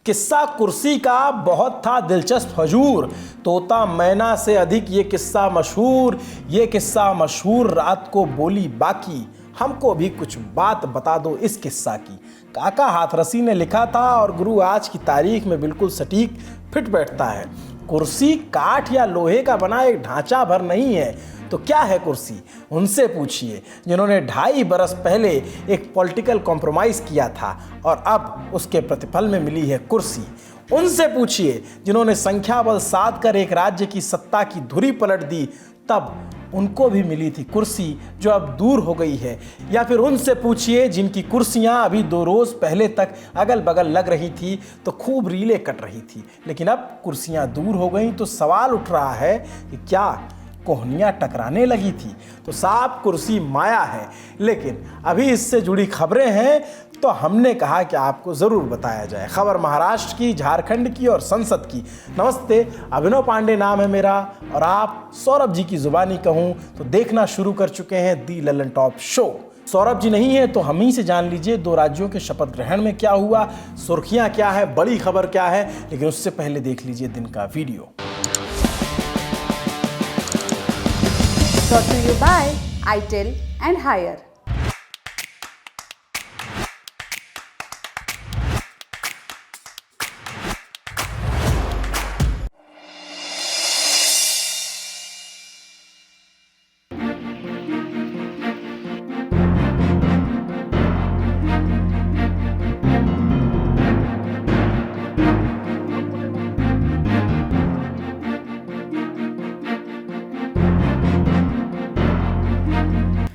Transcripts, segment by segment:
किस्सा कुर्सी का बहुत था दिलचस्प हजूर, तोता मैना से अधिक ये किस्सा मशहूर। ये किस्सा मशहूर रात को बोली बाकी, हमको भी कुछ बात बता दो इस किस्सा की। काका हाथरसी ने लिखा था और गुरु आज की तारीख में बिल्कुल सटीक फिट बैठता है। कुर्सी काठ या लोहे का बना एक ढांचा भर नहीं है तो क्या है कुर्सी? उनसे पूछिए जिन्होंने 2.5 बरस पहले एक पॉलिटिकल कॉम्प्रोमाइज़ किया था और अब उसके प्रतिफल में मिली है कुर्सी। उनसे पूछिए जिन्होंने संख्या बल साध कर एक राज्य की सत्ता की धुरी पलट दी, तब उनको भी मिली थी कुर्सी जो अब दूर हो गई है। या फिर उनसे पूछिए जिनकी कुर्सियां अभी 2 रोज़ पहले तक अगल बगल लग रही थी तो खूब रीलें कट रही थी, लेकिन अब कुर्सियां दूर हो गई तो सवाल उठ रहा है कि क्या कोहनियाँ टकराने लगी थी? तो साफ कुर्सी माया है, लेकिन अभी इससे जुड़ी खबरें हैं तो हमने कहा कि आपको ज़रूर बताया जाए। खबर महाराष्ट्र की, झारखंड की और संसद की। नमस्ते, अभिनव पांडे नाम है मेरा और आप सौरभ जी की जुबानी कहूँ तो देखना शुरू कर चुके हैं दी ललन टॉप शो। सौरभ जी नहीं है तो हम ही से जान लीजिए 2 राज्यों के शपथ ग्रहण में क्या हुआ, सुर्खियाँ क्या है, बड़ी खबर क्या है, लेकिन उससे पहले देख लीजिए दिन का video. Brought to you by ITEL and Higher.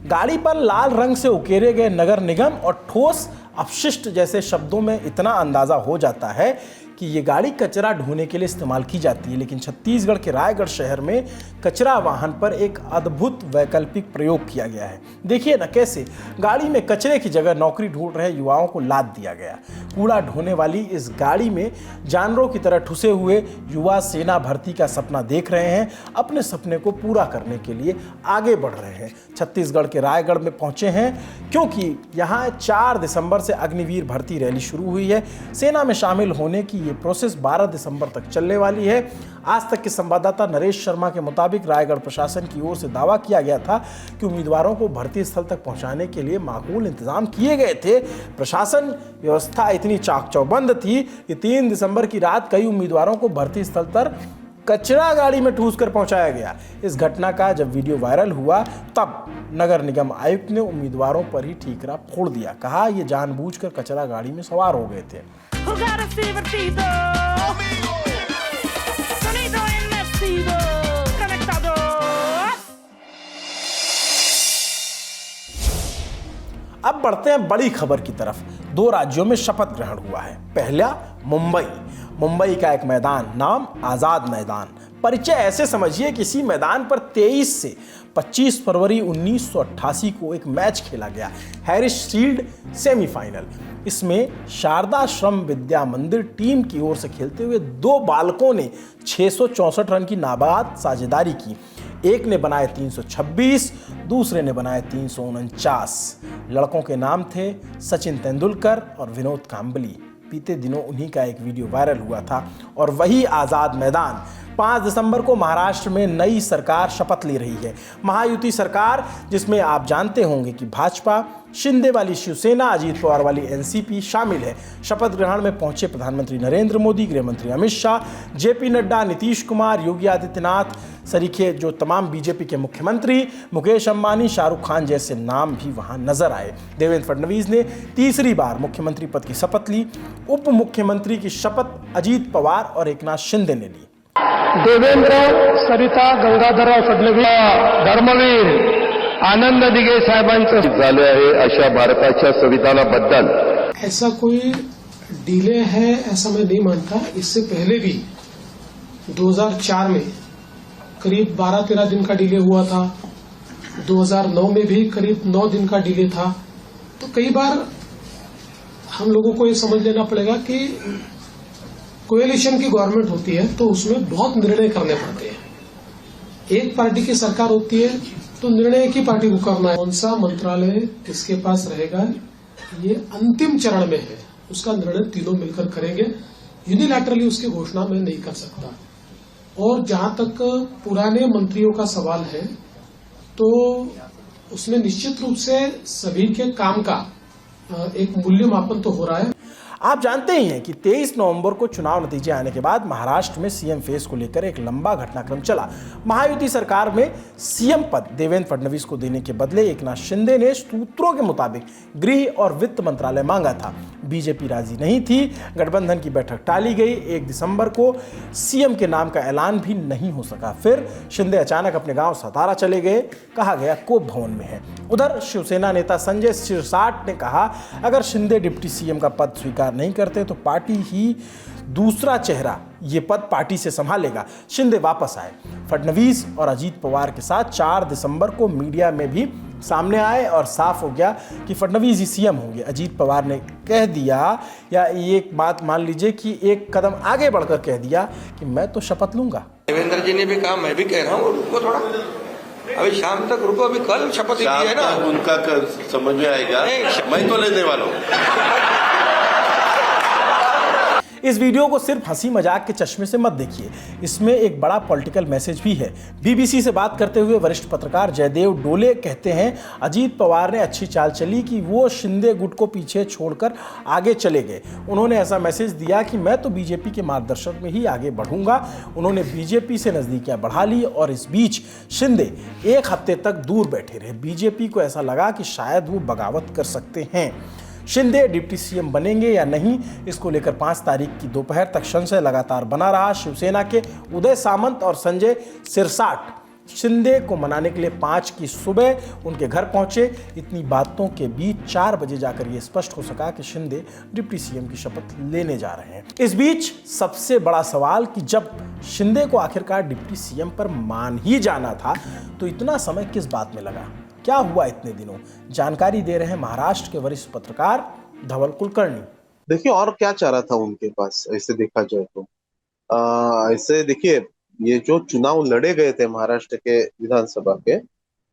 गाड़ी पर लाल रंग से उकेरे गए नगर निगम और ठोस अपशिष्ट जैसे शब्दों में इतना अंदाजा हो जाता है कि ये गाड़ी कचरा ढोने के लिए इस्तेमाल की जाती है, लेकिन छत्तीसगढ़ के रायगढ़ शहर में कचरा वाहन पर एक अद्भुत वैकल्पिक प्रयोग किया गया है। देखिए ना कैसे गाड़ी में कचरे की जगह नौकरी ढूंढ रहे युवाओं को लाद दिया गया। कूड़ा ढोने वाली इस गाड़ी में जानवरों की तरह ठुसे हुए युवा सेना भर्ती का सपना देख रहे हैं, अपने सपने को पूरा करने के लिए आगे बढ़ रहे हैं। छत्तीसगढ़ के रायगढ़ में पहुंचे हैं क्योंकि यहाँ 4 दिसंबर से अग्निवीर भर्ती रैली शुरू हुई है। सेना में शामिल होने की ये प्रोसेस 12 दिसंबर तक चलने वाली है। आज तक के संवाददाता नरेश शर्मा के मुताबिक रायगढ़ प्रशासन की ओर से दावा किया गया था कि उम्मीदवारों को भर्ती स्थल तक पहुंचाने के लिए माकूल इंतजाम किए गए थे। प्रशासन व्यवस्था इतनी चाक चौबंद थी कि 3 दिसंबर की रात कई उम्मीदवारों को भर्ती स्थल पर कचरा गाड़ी में ठूस कर पहुंचाया गया। इस घटना का जब वीडियो वायरल हुआ तब नगर निगम आयुक्त ने उम्मीदवारों पर ही ठीकरा फोड़ दिया। कहा ये जानबूझकर कचरा गाड़ी में सवार हो गए थे। अब बढ़ते हैं बड़ी खबर की तरफ। 2 राज्यों में शपथ ग्रहण हुआ है। पहला मुंबई का एक मैदान, नाम आज़ाद मैदान। परिचय ऐसे समझिए कि इसी मैदान पर 23 से 25 फरवरी 1988 को एक मैच खेला गया, हैरिस शील्ड सेमीफाइनल। इसमें शारदा श्रम विद्या मंदिर टीम की ओर से खेलते हुए 2 बालकों ने 664 रन की नाबाद साझेदारी की। एक ने बनाए 326, दूसरे ने बनाए 349। लड़कों के नाम थे सचिन तेंदुलकर और विनोद कांबली। बीते दिनों उन्हीं का एक वीडियो वायरल हुआ था। और वही आज़ाद मैदान 5 दिसंबर को महाराष्ट्र में नई सरकार शपथ ले रही है। महायुति सरकार जिसमें आप जानते होंगे कि भाजपा, शिंदे वाली शिवसेना, अजीत पवार वाली एनसीपी शामिल है। शपथ ग्रहण में पहुंचे प्रधानमंत्री नरेंद्र मोदी, गृहमंत्री अमित शाह, जेपी नड्डा, नीतीश कुमार, योगी आदित्यनाथ सरीखे जो तमाम बीजेपी के मुख्यमंत्री, मुकेश अंबानी, शाहरुख खान जैसे नाम भी वहां नजर आए। देवेंद्र फडणवीस ने तीसरी बार मुख्यमंत्री पद की शपथ ली। उप मुख्यमंत्री की शपथ अजीत पवार और एकनाथ शिंदे ने ली। देवेंद्र, सरिता गंगाधरराव फडणवीस, धर्मवीर आनंद दिघे साहेबांचं झाले आहे अशा भारताच्या संविधानाबद्दल। ऐसा कोई डिले है ऐसा मैं नहीं मानता। इससे पहले भी 2004 में करीब 12-13 दिन का डिले हुआ था। 2009 में भी करीब 9 दिन का डिले था। तो कई बार हम लोगों को ये समझ लेना पड़ेगा कि कोएलिशन की गवर्नमेंट होती है तो उसमें बहुत निर्णय करने पड़ते हैं। एक पार्टी की सरकार होती है तो निर्णय एक ही पार्टी को करना है। कौन सा मंत्रालय किसके पास रहेगा ये अंतिम चरण में है, उसका निर्णय तीनों मिलकर करेंगे। यूनिलैटरली उसकी घोषणा मैं नहीं कर सकता। और जहां तक पुराने मंत्रियों का सवाल है, तो उसमें निश्चित रूप से सभी के काम का एक मूल्यमापन तो हो रहा है। आप जानते ही हैं कि 23 नवंबर को चुनाव नतीजे आने के बाद महाराष्ट्र में सीएम फेस को लेकर एक लंबा घटनाक्रम चला। महायुति सरकार में सीएम पद देवेंद्र फडणवीस को देने के बदले एकनाथ शिंदे ने सूत्रों के मुताबिक गृह और वित्त मंत्रालय मांगा था। बीजेपी राजी नहीं थी, गठबंधन की बैठक टाली गई, 1 दिसंबर को सीएम के नाम का ऐलान भी नहीं हो सका। फिर शिंदे अचानक अपने गांव सतारा चले गए, कहा गया कोप भवन में है। उधर शिवसेना नेता संजय सिरसाट ने कहा, अगर शिंदे डिप्टी सीएम का पद स्वीकार नहीं करते तो पार्टी ही दूसरा चेहरा ये पद पार्टी से संभालेगा। शिंदे वापस आए। फडणवीस और अजीत पवार के साथ 4 दिसंबर को मीडिया में भी सामने आए और साफ हो गया कि फडणवीस ही सीएम होंगे। अजीत पवार ने कह दिया, या एक बात मान लीजिए कि एक कदम आगे बढ़कर कह दिया कि मैं तो शपथ लूंगा। देवेंद्र जी ने भी कहा, मैं भी कह रहा हूँ रुको थोड़ा, अभी शाम तक रुको, अभी कल शपथ ली है ना, उनका समझ में आएगा, मैं तो लेने वाला हूँ। इस वीडियो को सिर्फ हंसी मजाक के चश्मे से मत देखिए, इसमें एक बड़ा पॉलिटिकल मैसेज भी है। बीबीसी से बात करते हुए वरिष्ठ पत्रकार जयदेव डोले कहते हैं, अजीत पवार ने अच्छी चाल चली कि वो शिंदे गुट को पीछे छोड़कर आगे चले गए। उन्होंने ऐसा मैसेज दिया कि मैं तो बीजेपी के मार्गदर्शन में ही आगे बढ़ूंगा। उन्होंने बीजेपी से नजदीकियां बढ़ा ली और इस बीच शिंदे 1 हफ्ते तक दूर बैठे रहे। बीजेपी को ऐसा लगा कि शायद वो बगावत कर सकते हैं। शिंदे डिप्टी सीएम बनेंगे या नहीं, इसको लेकर 5 तारीख की दोपहर तक संशय लगातार बना रहा। शिवसेना के उदय सामंत और संजय सिरसाट शिंदे को मनाने के लिए 5 की सुबह उनके घर पहुंचे। इतनी बातों के बीच 4 बजे जाकर यह स्पष्ट हो सका कि शिंदे डिप्टी सीएम की शपथ लेने जा रहे हैं। इस बीच सबसे बड़ा सवाल कि जब शिंदे को आखिरकार डिप्टी सीएम पर मान ही जाना था तो इतना समय किस बात में लगा, क्या हुआ इतने दिनों, जानकारी दे रहे हैं महाराष्ट्र के वरिष्ठ पत्रकार धवल कुलकर्णी। देखिए, और क्या चाह रहा था उनके पास, ऐसे देखा जाए तो ऐसे देखिए, ये जो चुनाव लड़े गए थे महाराष्ट्र के विधानसभा के,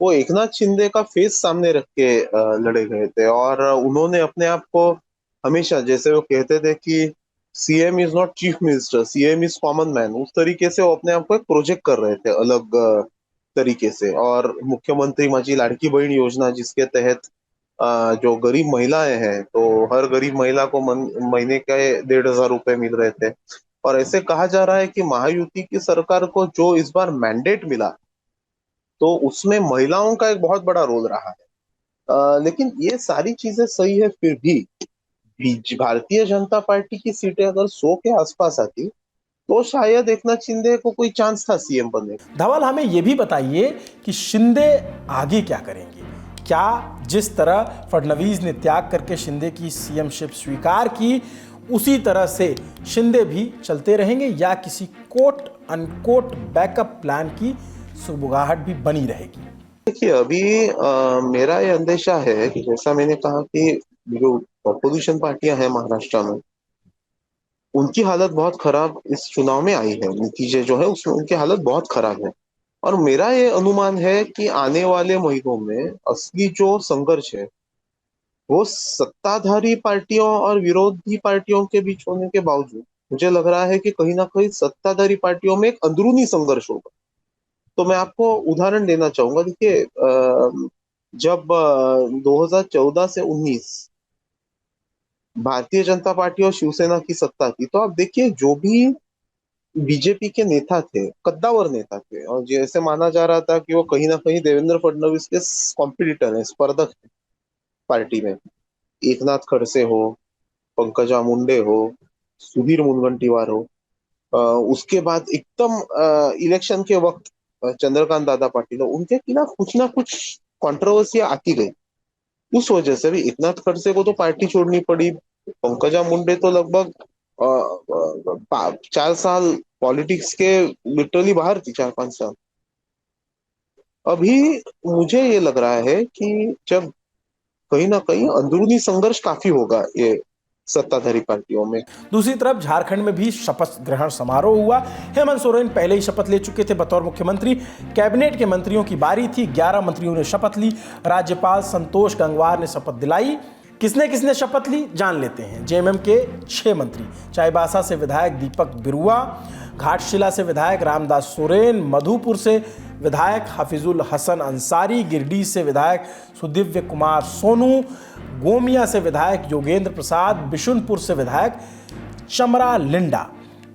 वो एकनाथ शिंदे का फेस सामने रख के लड़े गए थे। और उन्होंने अपने आप को हमेशा, जैसे वो कहते थे कि CM is not chief minister, CM is common man, उस तरीके से वो अपने आप को एक प्रोजेक्ट कर रहे थे अलग तरीके से। और मुख्यमंत्री माझी लाडकी बहन योजना, जिसके तहत जो गरीब महिलाएं हैं, तो हर गरीब महिला को महीने के 1,500 रुपए मिल रहे थे। और ऐसे कहा जा रहा है कि महायुति की सरकार को जो इस बार मैंडेट मिला, तो उसमें महिलाओं का एक बहुत बड़ा रोल रहा है। लेकिन ये सारी चीजें सही है, फिर भी भारतीय जनता पार्टी की सीटें अगर 100 के आसपास आती तो शायद एकनाथ शिंदे को कोई चांस था सीएम बनने का। धवल, हमें यह भी बताइए कि शिंदे आगे क्या करेंगे? क्या जिस तरह फडणवीस ने त्याग करके शिंदे की सीएमशिप स्वीकार की, उसी तरह से शिंदे भी चलते रहेंगे या किसी कोट अनकोट बैकअप प्लान की सुबुगाहट भी बनी रहेगी? देखिए, अभी मेरा ये अंदेशा है कि जैसा मैंने कहा कि जो अपोजिशन पार्टियां हैं महाराष्ट्र में, उनकी हालत बहुत खराब इस चुनाव में आई है। नतीजे जो है उसमें उनकी हालत बहुत खराब है। और मेरा ये अनुमान है कि आने वाले महीनों में असली जो संघर्ष है वो सत्ताधारी पार्टियों और विरोधी पार्टियों के बीच होने के बावजूद मुझे लग रहा है कि कहीं ना कहीं सत्ताधारी पार्टियों में एक अंदरूनी संघर्ष होगा। तो मैं आपको उदाहरण देना चाहूंगा। देखिए, जब 2014 से 19 भारतीय जनता पार्टी और शिवसेना की सत्ता थी, तो आप देखिए जो भी बीजेपी के नेता थे, कद्दावर नेता थे, और जैसे माना जा रहा था कि वो कहीं ना कहीं देवेंद्र फडणवीस के कॉम्पिटिटर है, स्पर्धक है पार्टी में। एकनाथ खड़से हो, पंकजा मुंडे हो, सुधीर मुनगंटीवार हो, उसके बाद एकदम इलेक्शन के वक्त चंद्रकांत दादा पाटिल हो, उनके खिलाफ कुछ ना कुछ कंट्रोवर्सी आती गई। उस वजह से भी एकनाथ खड़से को तो पार्टी छोड़नी पड़ी। पंकजा मुंडे तो लगभग 4 साल पॉलिटिक्स के लिटरली बाहर थी, 4-5 साल। अभी मुझे ये लग रहा है कि जब कहीं ना कहीं अंदरूनी संघर्ष काफी होगा ये सत्ताधारी पार्टियों में। दूसरी तरफ झारखंड में भी शपथ ग्रहण समारोह हुआ। हेमंत सोरेन पहले ही शपथ ले चुके थे बतौर मुख्यमंत्री। कैबिनेट के मंत्रियों की बारी थी, 11 मंत्रियों ने शपथ ली। राज्यपाल संतोष गंगवार ने शपथ दिलाई। किसने किसने शपथ ली जान लेते हैं। जेएमएम के 6 मंत्री, चाईबासा से विधायक दीपक बिरुआ, घाटशिला से विधायक रामदास सोरेन, मधुपुर से विधायक हफीजुल हसन अंसारी, गिरिडीह से विधायक सुदिव्य कुमार सोनू, गोमिया से विधायक योगेंद्र प्रसाद, बिशुनपुर से विधायक चमरा लिंडा।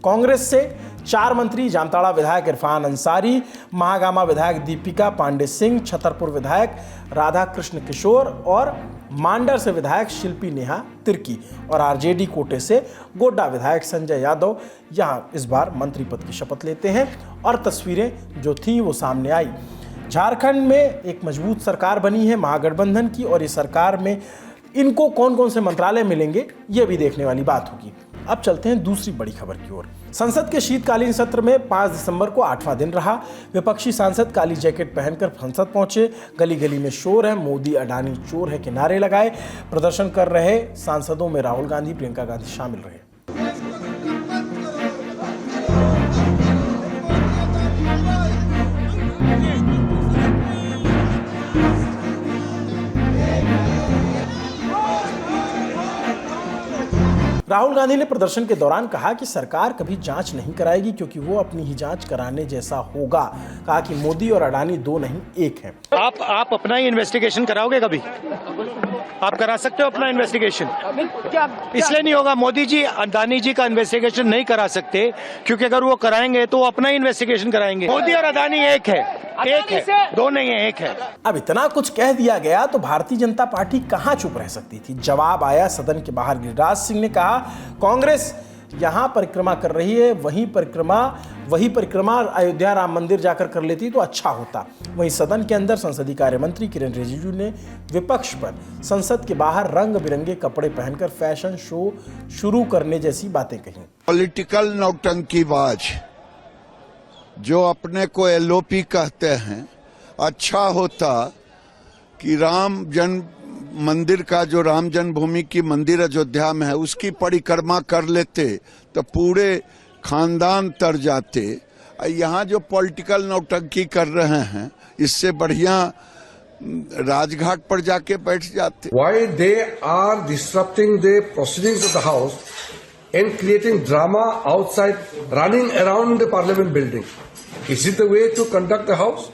कांग्रेस से 4 मंत्री, जामताड़ा विधायक इरफान अंसारी, महागामा विधायक दीपिका पांडे सिंह, छतरपुर विधायक राधा कृष्ण किशोर और मांडर से विधायक शिल्पी नेहा तिर्की और आरजेडी कोटे से गोड्डा विधायक संजय यादव यहां इस बार मंत्री पद की शपथ लेते हैं। और तस्वीरें जो थी वो सामने आई। झारखंड में एक मजबूत सरकार बनी है महागठबंधन की, और इस सरकार में इनको कौन कौन से मंत्रालय मिलेंगे ये भी देखने वाली बात होगी। अब चलते हैं दूसरी बड़ी खबर की ओर। संसद के शीतकालीन सत्र में 5 दिसंबर को 8वां दिन रहा। विपक्षी सांसद काली जैकेट पहनकर संसद पहुंचे। गली गली में शोर है, मोदी अडानी चोर है के नारे लगाए। प्रदर्शन कर रहे सांसदों में राहुल गांधी, प्रियंका गांधी शामिल रहे। राहुल गांधी ने प्रदर्शन के दौरान कहा कि सरकार कभी जांच नहीं कराएगी क्योंकि वो अपनी ही जांच कराने जैसा होगा। कहा कि मोदी और अडानी 2 नहीं 1 हैं। आप अपना ही इन्वेस्टिगेशन कराओगे कभी? आप करा सकते हो अपना इन्वेस्टिगेशन? इसलिए नहीं होगा। मोदी जी अडानी जी का इन्वेस्टिगेशन नहीं करा सकते क्योंकि अगर वो कराएंगे तो वो अपना ही इन्वेस्टिगेशन कराएंगे। मोदी और अडानी 1 है, 2 नहीं है, 1 है। अब इतना कुछ कह दिया गया तो भारतीय जनता पार्टी कहां चुप रह सकती थी। जवाब आया सदन के बाहर। गिरिराज सिंह ने कहा कांग्रेस यहां परिक्रमा कर रही है, वही परिक्रमा अयोध्या राम मंदिर जाकर कर लेती तो अच्छा होता। वहीं सदन के अंदर संसदीय कार्य मंत्री किरेन रिजिजू ने विपक्ष पर संसद के बाहर रंग बिरंगे कपड़े पहनकर फैशन शो शुरू करने जैसी बातें कही। पॉलिटिकल नौटंकीबाज जो अपने को एलओपी कहते हैं, अच्छा होता कि राम जन्म मंदिर का जो राम जन्मभूमि की मंदिर अयोध्या में है उसकी परिक्रमा कर लेते तो पूरे खानदान तर जाते। यहाँ जो पॉलिटिकल नौटंकी कर रहे हैं इससे बढ़िया राजघाट पर जाके बैठ जाते। Why they are disrupting the proceedings of the house and creating drama outside, running around the parliament building? Is it the way to conduct the house?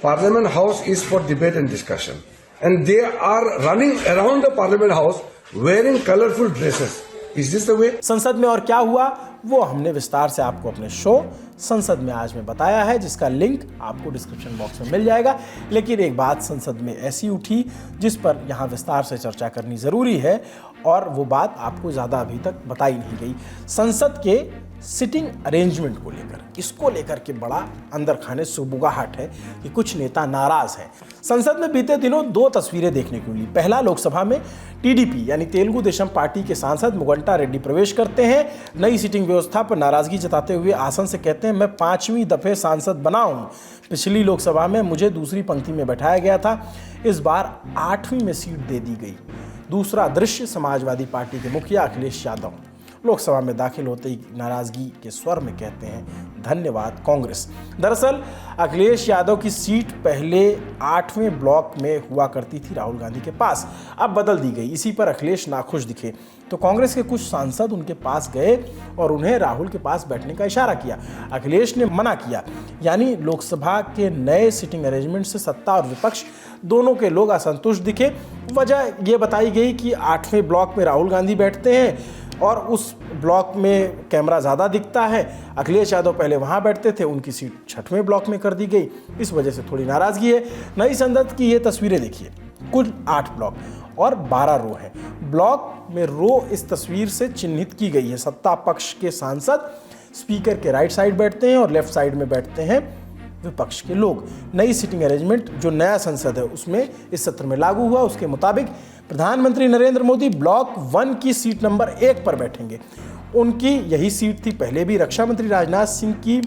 Parliament house is for debate and discussion. And they are running around the parliament house wearing colorful dresses. Is this the way? संसद में और क्या हुआ वो हमने विस्तार से आपको अपने शो संसद में आज में बताया है, जिसका लिंक आपको डिस्क्रिप्शन बॉक्स में मिल जाएगा। लेकिन एक बात संसद में ऐसी उठी जिस पर यहाँ विस्तार से चर्चा करनी जरूरी है, और वो बात आपको ज़्यादा अभी तक बताई नहीं गई। संसद के सिटिंग अरेंजमेंट को लेकर, इसको लेकर के बड़ा अंदर खाने सुबुगाहट है कि कुछ नेता नाराज हैं। संसद में बीते दिनों 2 तस्वीरें देखने को मिली। पहला, लोकसभा में टीडीपी यानी तेलुगु देशम पार्टी के सांसद मुगंटा रेड्डी प्रवेश करते हैं। नई सीटिंग व्यवस्था पर नाराजगी जताते हुए आसन से कहते हैं, मैं 5वीं दफे सांसद बना हूं। पिछली लोकसभा में मुझे दूसरी पंक्ति में बैठाया गया था, इस बार 8वीं में सीट दे दी गई। दूसरा दृश्य, समाजवादी पार्टी के मुखिया अखिलेश यादव लोकसभा में दाखिल होते ही नाराजगी के स्वर में कहते हैं, धन्यवाद कांग्रेस। दरअसल अखिलेश यादव की सीट पहले 8वें ब्लॉक में हुआ करती थी राहुल गांधी के पास, अब बदल दी गई। इसी पर अखिलेश नाखुश दिखे तो कांग्रेस के कुछ सांसद उनके पास गए और उन्हें राहुल के पास बैठने का इशारा किया। अखिलेश ने मना किया। यानी लोकसभा के नए सिटिंग अरेंजमेंट से सत्ता और विपक्ष दोनों के लोग असंतुष्ट दिखे। वजह यह बताई गई कि 8वें ब्लॉक में राहुल गांधी बैठते हैं और उस ब्लॉक में कैमरा ज़्यादा दिखता है। अखिलेश यादव पहले वहाँ बैठते थे, उनकी सीट 6वें ब्लॉक में कर दी गई। इस वजह से थोड़ी नाराज़गी है। नई संसद की ये तस्वीरें देखिए, कुल 8 ब्लॉक और 12 रो है। ब्लॉक में रो इस तस्वीर से चिन्हित की गई है। सत्ता पक्ष के सांसद स्पीकर के राइट साइड बैठते हैं और लेफ्ट साइड में बैठते हैं विपक्ष के लोग। नई सिटिंग अरेंजमेंट जो नया संसद है उसमें इस सत्र में लागू हुआ, उसके मुताबिक प्रधानमंत्री नरेंद्र मोदी ब्लॉक 1 की सीट नंबर 1 पर बैठेंगे। उनकी यही सीट थी पहले भी। रक्षा मंत्री राजनाथ सिंह की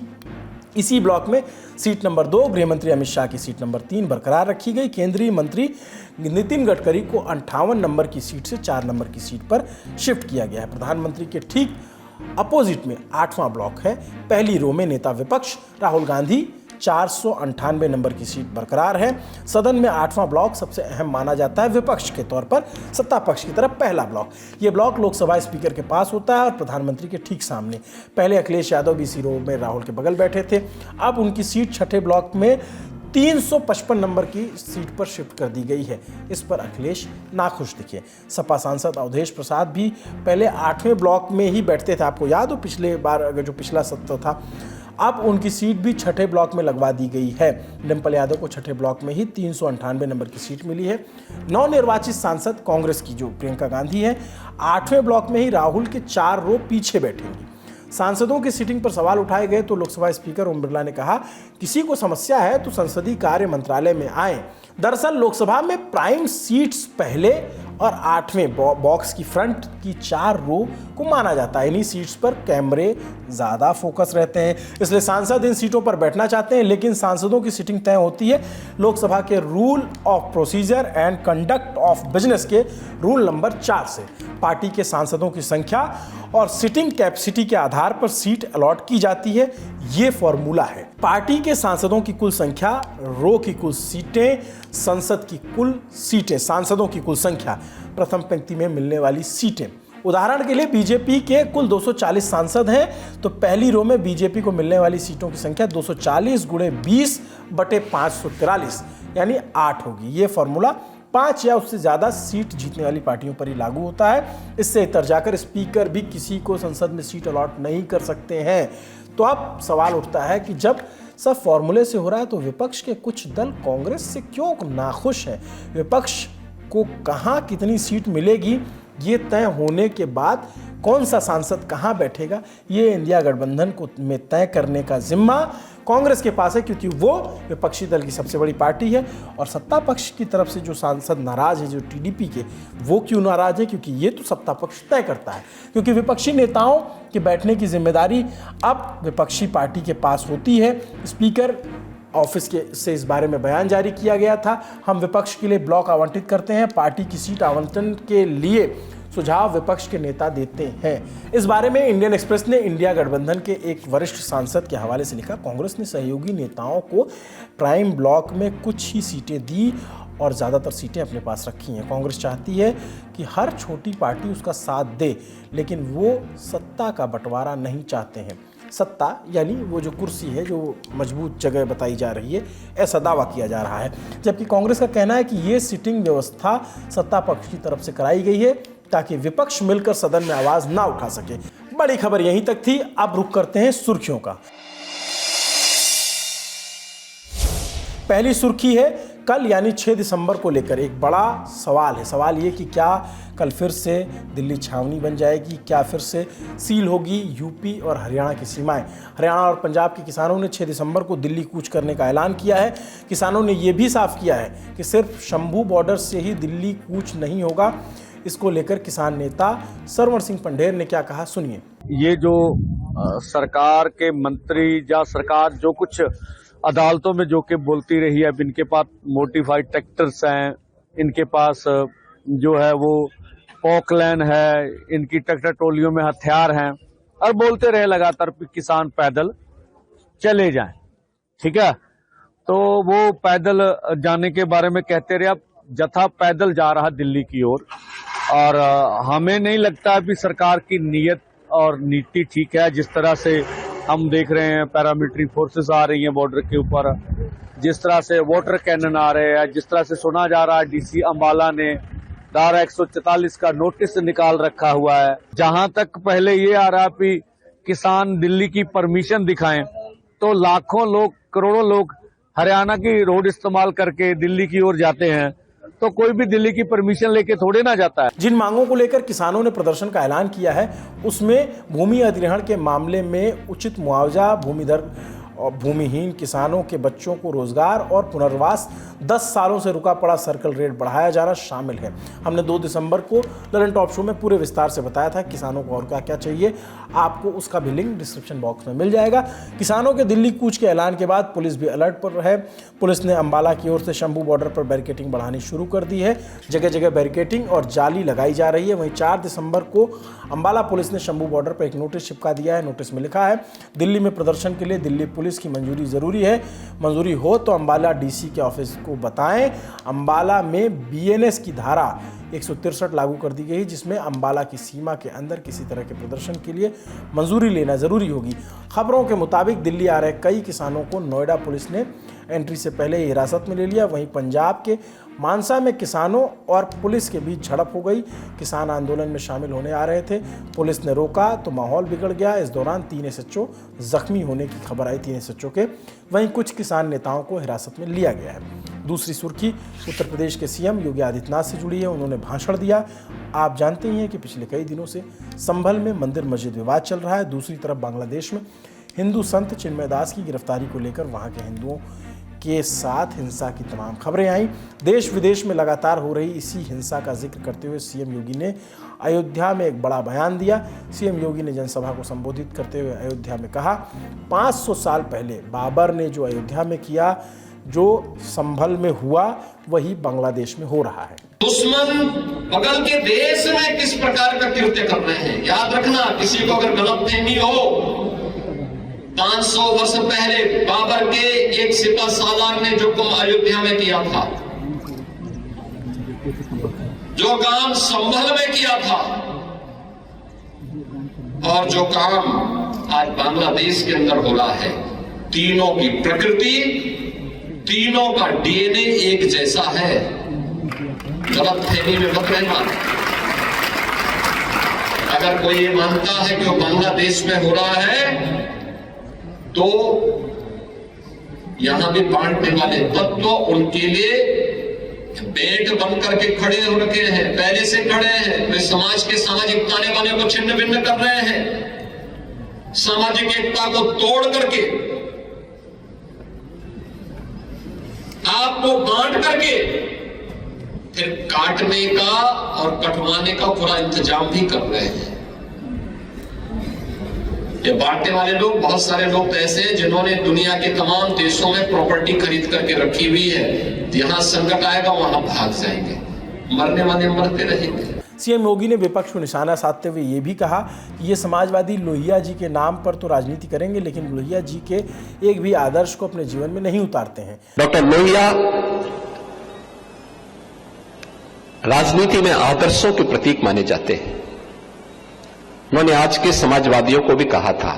इसी ब्लॉक में सीट नंबर 2, गृह मंत्री अमित शाह की सीट नंबर 3 बरकरार रखी गई। केंद्रीय मंत्री नितिन गडकरी को 58 नंबर की सीट से 4 नंबर की सीट पर शिफ्ट किया गया है। प्रधानमंत्री के ठीक अपोजिट में 8वां ब्लॉक है। पहली रो में नेता विपक्ष राहुल गांधी 498 नंबर की सीट बरकरार है। सदन में 8वां ब्लॉक सबसे अहम माना जाता है विपक्ष के तौर पर, सत्ता पक्ष की तरफ पहला ब्लॉक। ये ब्लॉक लोकसभा स्पीकर के पास होता है और प्रधानमंत्री के ठीक सामने। पहले अखिलेश यादव बीसी रो में राहुल के बगल बैठे थे, अब उनकी सीट छठे ब्लॉक में 355 नंबर की सीट पर शिफ्ट कर दी गई है। इस पर अखिलेश नाखुश दिखे। सपा सांसद अवधेश प्रसाद भी पहले 8वें ब्लॉक में ही बैठते थे, आपको याद हो पिछले बार जो पिछला सत्र था, अब उनकी सीट भी छठे ब्लॉक में लगवा दी गई है। डिम्पल यादव को छठे ब्लॉक में ही 398 नंबर की सीट मिली है। नवनिर्वाचित सांसद कांग्रेस की जो प्रियंका गांधी है, 8वें ब्लॉक में ही राहुल के 4 रो पीछे बैठेंगी। सांसदों की सीटिंग पर सवाल उठाए गए तो लोकसभा स्पीकर ओम बिरला ने कहा, किसी को समस्या है तो संसदीय कार्य मंत्रालय में आए। दरअसल लोकसभा में प्राइम सीट्स पहले और 8वें बॉक्स की फ्रंट की 4 रो को माना जाता है। इन्हीं सीट्स पर कैमरे ज़्यादा फोकस रहते हैं, इसलिए सांसद इन सीटों पर बैठना चाहते हैं। लेकिन सांसदों की सीटिंग तय होती है लोकसभा के rule of procedure and conduct of business के रूल नंबर 4 से। पार्टी के सांसदों की संख्या और सिटिंग कैपेसिटी के आधार पर सीट अलॉट की जाती है, ये फॉर्मूला है। पार्टी के सांसदों की कुल संख्या, रो की कुल सीटें, संसद की कुल सीटें, सांसदों की कुल संख्या, प्रथम पंक्ति में मिलने वाली सीटें। उदाहरण के लिए बीजेपी के कुल 240 सांसद हैं तो पहली रो में बीजेपी को मिलने वाली सीटों की संख्या 240 × 20/543 यानी 8 होगी। ये फॉर्मूला 5 या उससे ज़्यादा सीट जीतने वाली पार्टियों पर ही लागू होता है। इससे इतर जाकर स्पीकर भी किसी को संसद में सीट अलॉट नहीं कर सकते हैं। तो अब सवाल उठता है कि जब सब फॉर्मूले से हो रहा है तो विपक्ष के कुछ दल कांग्रेस से क्यों नाखुश है? विपक्ष को कहाँ कितनी सीट मिलेगी ये तय होने के बाद कौन सा सांसद कहाँ बैठेगा, ये इंडिया गठबंधन को में तय करने का जिम्मा कांग्रेस के पास है, क्योंकि वो विपक्षी दल की सबसे बड़ी पार्टी है। और सत्ता पक्ष की तरफ से जो सांसद नाराज है, जो टीडीपी के, वो क्यों नाराज है? क्योंकि ये तो सत्ता पक्ष तय करता है, क्योंकि विपक्षी नेताओं के बैठने की जिम्मेदारी अब विपक्षी पार्टी के पास होती है। स्पीकर ऑफिस के से इस बारे में बयान जारी किया गया था, हम विपक्ष के लिए ब्लॉक आवंटित करते हैं, पार्टी की सीट आवंटन के लिए सुझाव विपक्ष के नेता देते हैं। इस बारे में इंडियन एक्सप्रेस ने इंडिया गठबंधन के एक वरिष्ठ सांसद के हवाले से लिखा, कांग्रेस ने सहयोगी नेताओं को प्राइम ब्लॉक में कुछ ही सीटें दी और ज़्यादातर सीटें अपने पास रखी हैं। कांग्रेस चाहती है कि हर छोटी पार्टी उसका साथ दे, लेकिन वो सत्ता का बंटवारा नहीं चाहते हैं। सत्ता यानी वो जो कुर्सी है, जो मजबूत जगह बताई जा रही है, ऐसा दावा किया जा रहा है। जबकि कांग्रेस का कहना है कि ये सिटिंग व्यवस्था सत्ता पक्ष की तरफ से कराई गई है ताकि विपक्ष मिलकर सदन में आवाज ना उठा सके। बड़ी खबर यहीं तक थी, अब रुख करते हैं सुर्खियों का। पहली सुर्खी है कल यानी 6 दिसंबर को लेकर एक बड़ा सवाल है। सवाल ये कि क्या कल फिर से दिल्ली छावनी बन जाएगी, क्या फिर से सील होगी यूपी और हरियाणा की सीमाएं। हरियाणा और पंजाब के किसानों ने 6 दिसंबर को दिल्ली कूच करने का ऐलान किया है। किसानों ने ये भी साफ किया है कि सिर्फ शंभू बॉर्डर से ही दिल्ली कूच नहीं होगा। इसको लेकर किसान नेता सरवण सिंह पंढेर ने क्या कहा, सुनिए। ये जो सरकार के मंत्री या सरकार जो कुछ अदालतों में जो कि बोलती रही है, अब इनके पास मोडिफाइड ट्रैक्टर्स हैं, इनके पास जो है वो पॉकलैन है, इनकी ट्रैक्टर ट्रोलियों में हथियार हैं, और बोलते रहे लगातार किसान पैदल चले जाएं। ठीक है, तो वो पैदल जाने के बारे में कहते रहे। अब जत्था पैदल जा रहा दिल्ली की ओर, और हमें नहीं लगता कि सरकार की नीयत और नीति ठीक है। जिस तरह से हम देख रहे हैं पैरामिलिट्री फोर्सेस आ रही हैं बॉर्डर के ऊपर, जिस तरह से वाटर कैनन आ रहे हैं, जिस तरह से सुना जा रहा है डीसी अंबाला ने धारा 144 का नोटिस निकाल रखा हुआ है। जहां तक पहले ये आ रहा कि किसान दिल्ली की परमिशन दिखाएं, तो लाखों लोग, करोड़ों लोग हरियाणा की रोड इस्तेमाल करके दिल्ली की ओर जाते हैं, तो कोई भी दिल्ली की परमिशन लेके थोड़े ना जाता है। जिन मांगों को लेकर किसानों ने प्रदर्शन का ऐलान किया है उसमें भूमि अधिग्रहण के मामले में उचित मुआवजा, भूमिधर और भूमिहीन किसानों के बच्चों को रोजगार और पुनर्वास, 10 सालों से रुका पड़ा सर्कल रेट बढ़ाया जाना शामिल है। हमने 2 दिसंबर को ललन टॉप शो में पूरे विस्तार से बताया था किसानों को और क्या क्या चाहिए। आपको उसका भी लिंक डिस्क्रिप्शन बॉक्स में मिल जाएगा। किसानों के दिल्ली कूच के ऐलान के बाद पुलिस भी अलर्ट पर है। पुलिस ने अंबाला की ओर से शंभू बॉर्डर पर बैरिकेटिंग बढ़ानी शुरू कर दी है। जगह जगह बैरिकेटिंग और जाली लगाई जा रही है। वहीं 4 दिसंबर को अंबाला पुलिस ने शंभू बॉर्डर पर एक नोटिस चिपका दिया है। नोटिस में लिखा है, दिल्ली में प्रदर्शन के लिए दिल्ली पुलिस पुलिस की मंजूरी ज़रूरी है। मंजूरी हो तो अंबाला डीसी के ऑफिस को बताएं। अंबाला में बीएनएस की धारा 163 लागू कर दी गई, जिसमें अंबाला की सीमा के अंदर किसी तरह के प्रदर्शन के लिए मंजूरी लेना ज़रूरी होगी। खबरों के मुताबिक दिल्ली आ रहे कई किसानों को नोएडा पुलिस ने एंट्री से पहले ही हिरासत में ले लिया। वहीं पंजाब के मानसा में किसानों और पुलिस के बीच झड़प हो गई। किसान आंदोलन में शामिल होने आ रहे थे, पुलिस ने रोका तो माहौल बिगड़ गया। इस दौरान 3 एसएचओ जख्मी होने की खबर आई, 3 एसएचओ के। वहीं कुछ किसान नेताओं को हिरासत में लिया गया है। दूसरी सुर्खी उत्तर प्रदेश के सीएम योगी आदित्यनाथ से जुड़ी है। उन्होंने भाषण दिया। आप जानते ही हैं कि पिछले कई दिनों से संभल में मंदिर मस्जिद विवाद चल रहा है। दूसरी तरफ बांग्लादेश में हिंदू संत चिन्मय दास की गिरफ्तारी को लेकर वहां के हिंदुओं के साथ हिंसा की तमाम खबरें आई। देश विदेश में लगातार हो रही इसी हिंसा का जिक्र करते हुए सीएम योगी ने अयोध्या में एक बड़ा बयान दिया। सीएम योगी ने जनसभा को संबोधित करते हुए अयोध्या में कहा, 500 साल पहले बाबर ने जो अयोध्या में किया, जो संभल में हुआ, वही बांग्लादेश में हो रहा है। दुश्मन बगल के देश में किस प्रकार का कृत्य कर रहे हैं, याद रखना। किसी को अगर गलतफहमी हो, 500 वर्ष पहले बाबर के एक सिपह सालार ने जो काम अयोध्या में किया था, जो काम संभल में किया था, और जो काम आज बांग्लादेश के अंदर हो रहा है, तीनों की प्रकृति, तीनों का डीएनए एक जैसा है। गलतफहमी में मत रहना। अगर कोई ये मानता है कि वो बांग्लादेश में हो रहा है, तो यहां भी बांटने वाले तत्व उनके लिए बेट बन करके खड़े हो रखे हैं, पहले से खड़े हैं। वे समाज के सामाजिक ताने बाने को छिन्न भिन्न कर रहे हैं, सामाजिक एकता को तोड़ करके, आपको बांट करके फिर काटने का और कटवाने का पूरा इंतजाम भी कर रहे हैं। ये बांटने वाले लोग, बहुत सारे लोग तो ऐसे हैं जिन्होंने दुनिया के तमाम देशों में प्रॉपर्टी खरीद करके रखी हुई है। यहां संकट आएगा वहां भाग जाएंगे, मरने वाले मरते रहेंगे। सीएम योगी ने विपक्ष को निशाना साधते हुए ये भी कहा कि ये समाजवादी लोहिया जी के नाम पर तो राजनीति करेंगे, लेकिन लोहिया जी के एक भी आदर्श को अपने जीवन में नहीं उतारते हैं। डॉक्टर लोहिया राजनीति में आदर्शों के प्रतीक माने जाते हैं। उन्होंने आज के समाजवादियों को भी कहा था,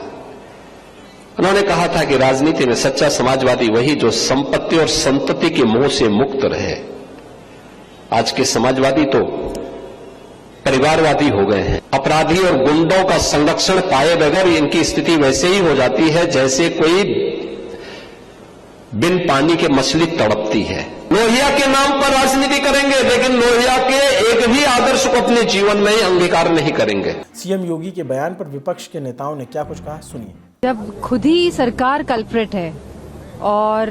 उन्होंने कहा था कि राजनीति में सच्चा समाजवादी वही जो संपत्ति और संतति के मोह से मुक्त रहे। आज के समाजवादी तो परिवारवादी हो गए हैं। अपराधी और गुंडों का संरक्षण पाए बगैर इनकी स्थिति वैसे ही हो जाती है जैसे कोई बिन पानी के मछली तड़पती है। लोहिया के नाम पर राजनीति करेंगे, लेकिन लोहिया के एक भी आदर्श को अपने जीवन में अंगीकार नहीं करेंगे। सीएम योगी के बयान पर विपक्ष के नेताओं ने क्या कुछ कहा, सुनिए। जब खुद ही सरकार कल्प्रिट है और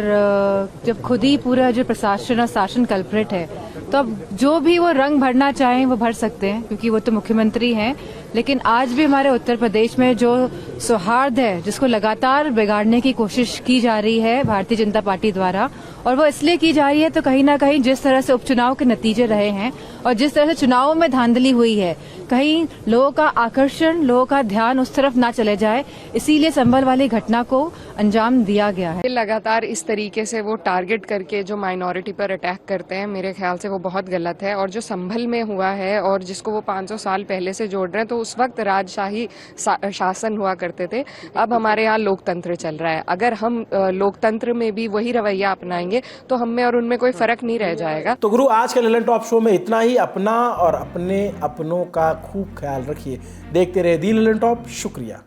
जब खुद ही पूरा जो प्रशासन और शासन कल्प्रिट है, तो अब जो भी वो रंग भरना चाहें वो भर सकते हैं, क्योंकि वो तो मुख्यमंत्री हैं। लेकिन आज भी हमारे उत्तर प्रदेश में जो सौहार्द है, जिसको लगातार बिगाड़ने की कोशिश की जा रही है भारतीय जनता पार्टी द्वारा, और वो इसलिए की जा रही है तो कहीं ना कहीं जिस तरह से उपचुनाव के नतीजे रहे हैं और जिस तरह से चुनावों में धांधली हुई है, कहीं लोगों का आकर्षण, लोगों का ध्यान उस तरफ ना चले जाए, इसीलिए संभल वाली घटना को अंजाम दिया गया है। लगातार इस तरीके से वो टारगेट करके जो माइनॉरिटी पर अटैक करते हैं, मेरे ख्याल से वो बहुत गलत है। और जो संभल में हुआ है और जिसको वो 500 साल पहले से जोड़ रहे हैं, तो उस वक्त राजशाही शासन हुआ करते थे। अब हमारे यहाँ लोकतंत्र चल रहा है। अगर हम लोकतंत्र में भी वही रवैया अपनाएंगे तो हम में और उनमें कोई फर्क नहीं रह जाएगा। तो गुरु, आज के ललन टॉप शो में इतना ही। अपना और अपने अपनों का खूब ख्याल रखिए। देखते रहे दी ललन टॉप। शुक्रिया।